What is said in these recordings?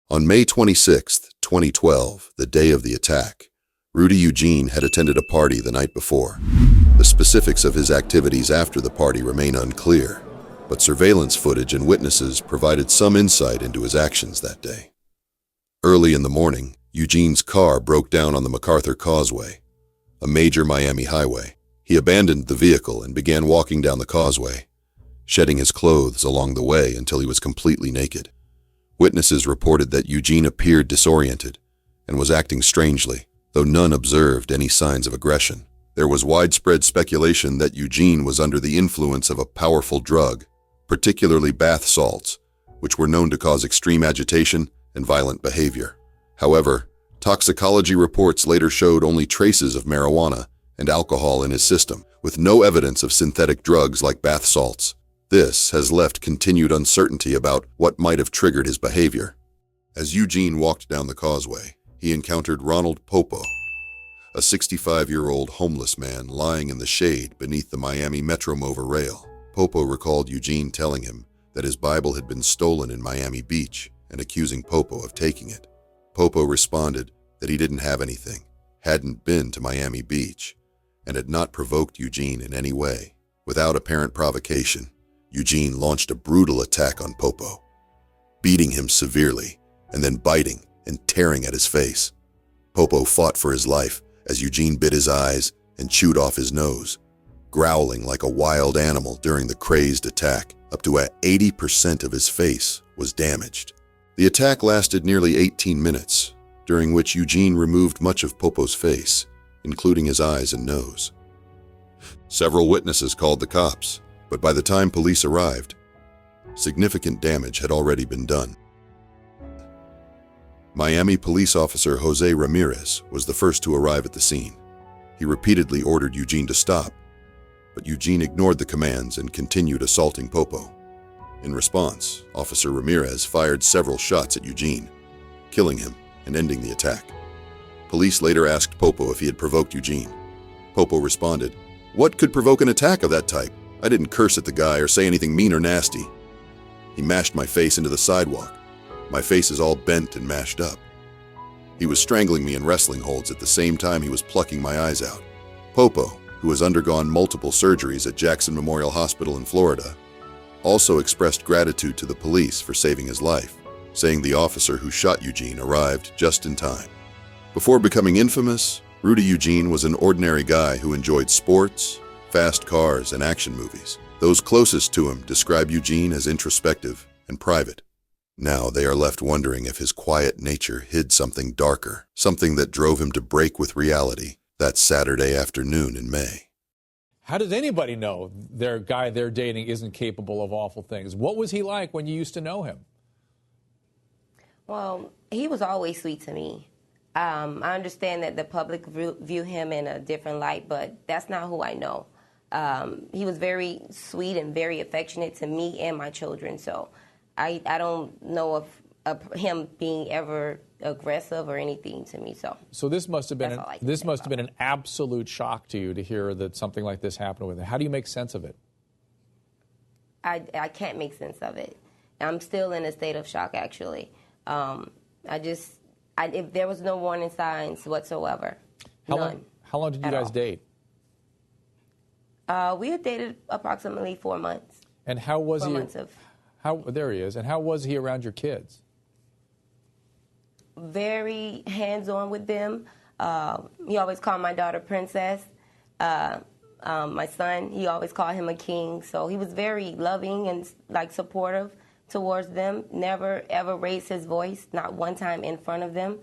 On May 26, 2012, the day of the attack, Rudy Eugene had attended a party the night before. The specifics of his activities after the party remain unclear, but surveillance footage and witnesses provided some insight into his actions that day. Early in the morning, Eugene's car broke down on the MacArthur Causeway, a major Miami highway. He abandoned the vehicle and began walking down the causeway, shedding his clothes along the way until he was completely naked. Witnesses reported that Eugene appeared disoriented and was acting strangely, though none observed any signs of aggression. There was widespread speculation that Eugene was under the influence of a powerful drug, particularly bath salts, which were known to cause extreme agitation and violent behavior. However, toxicology reports later showed only traces of marijuana and alcohol in his system, with no evidence of synthetic drugs like bath salts. This has left continued uncertainty about what might have triggered his behavior. As Eugene walked down the causeway, he encountered Ronald Poppo, a 65-year-old homeless man lying in the shade beneath the Miami Metromova rail. Poppo recalled Eugene telling him that his Bible had been stolen in Miami Beach and accusing Poppo of taking it. Poppo responded that he didn't have anything, hadn't been to Miami Beach, and had not provoked Eugene in any way. Without apparent provocation, Eugene launched a brutal attack on Poppo, beating him severely and then biting and tearing at his face. Poppo fought for his life as Eugene bit his eyes and chewed off his nose, growling like a wild animal during the crazed attack. Up to 80% of his face was damaged. The attack lasted nearly 18 minutes, during which Eugene removed much of Poppo's face, including his eyes and nose. Several witnesses called the cops, but by the time police arrived, significant damage had already been done. Miami police officer Jose Ramirez was the first to arrive at the scene. He repeatedly ordered Eugene to stop, but Eugene ignored the commands and continued assaulting Poppo. In response, Officer Ramirez fired several shots at Eugene, killing him and ending the attack. Police later asked Poppo if he had provoked Eugene. Poppo responded, "What could provoke an attack of that type? I didn't curse at the guy or say anything mean or nasty. He mashed my face into the sidewalk. My face is all bent and mashed up. He was strangling me in wrestling holds at the same time he was plucking my eyes out." Poppo, who has undergone multiple surgeries at Jackson Memorial Hospital in Florida, also expressed gratitude to the police for saving his life, saying the officer who shot Eugene arrived just in time. Before becoming infamous, Rudy Eugene was an ordinary guy who enjoyed sports, fast cars, and action movies. Those closest to him describe Eugene as introspective and private. Now they are left wondering if his quiet nature hid something darker, something that drove him to break with reality that Saturday afternoon in May. How does anybody know their guy they're dating isn't capable of awful things? What was he like when you used to know him? Well, he was always sweet to me. I understand that the public view him in a different light, but that's not who I know. He was very sweet and very affectionate to me and my children, so I don't know of him being ever aggressive or anything to me. So this must have been an absolute shock to you to hear that something like this happened with him. How do you make sense of it? I can't make sense of it. I'm still in a state of shock, actually. If there was no warning signs whatsoever. None. How long did you guys date? We had dated approximately 4 months. And how was he? 4 months of. There he is. And how was he around your kids? Very hands-on with them. He always called my daughter Princess. My son, he always called him a king. So he was very loving and supportive towards them. Never ever raised his voice, not one time in front of them.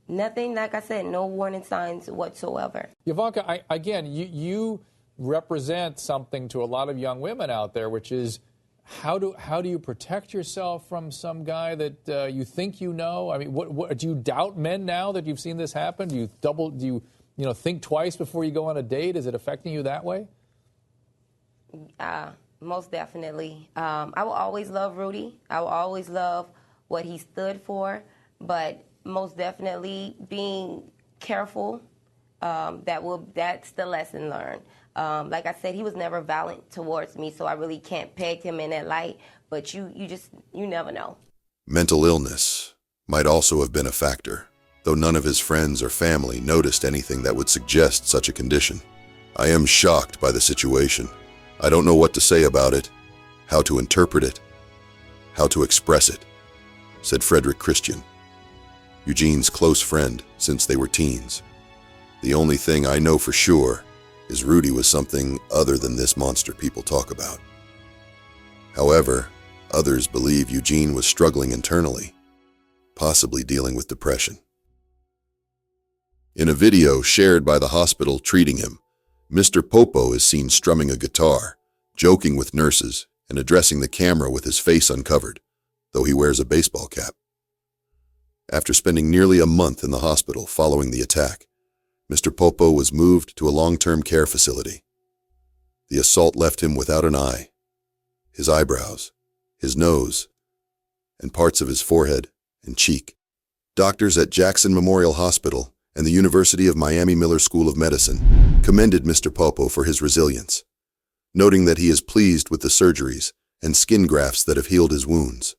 Nothing, like I said, no warning signs whatsoever. Ivanka, again, you represent something to a lot of young women out there, which is how do you protect yourself from some guy that you think you know? I mean, what do you doubt men now that you've seen this happen? Do you think twice before you go on a date? Is it affecting you that way? Most definitely. I will always love Rudy. I will always love what he stood for, but most definitely being careful, that's the lesson learned. Like I said, he was never violent towards me, so I really can't peg him in that light, but you never know. Mental illness might also have been a factor, though none of his friends or family noticed anything that would suggest such a condition. I am shocked by the situation. I don't know what to say about it, how to interpret it, how to express it, said Frederick Christian, Eugene's close friend since they were teens. The only thing I know for sure is Rudy was something other than this monster people talk about. However, others believe Eugene was struggling internally, possibly dealing with depression. In a video shared by the hospital treating him, Mr. Poppo is seen strumming a guitar, joking with nurses, and addressing the camera with his face uncovered, though he wears a baseball cap. After spending nearly a month in the hospital following the attack, Mr. Poppo was moved to a long-term care facility. The assault left him without an eye, his eyebrows, his nose, and parts of his forehead and cheek. Doctors at Jackson Memorial Hospital and the University of Miami Miller School of Medicine commended Mr. Poppo for his resilience, noting that he is pleased with the surgeries and skin grafts that have healed his wounds.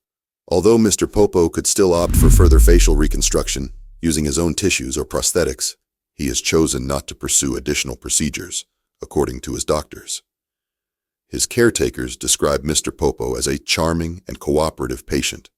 Although Mr. Poppo could still opt for further facial reconstruction using his own tissues or prosthetics, he has chosen not to pursue additional procedures, according to his doctors. His caretakers describe Mr. Poppo as a charming and cooperative patient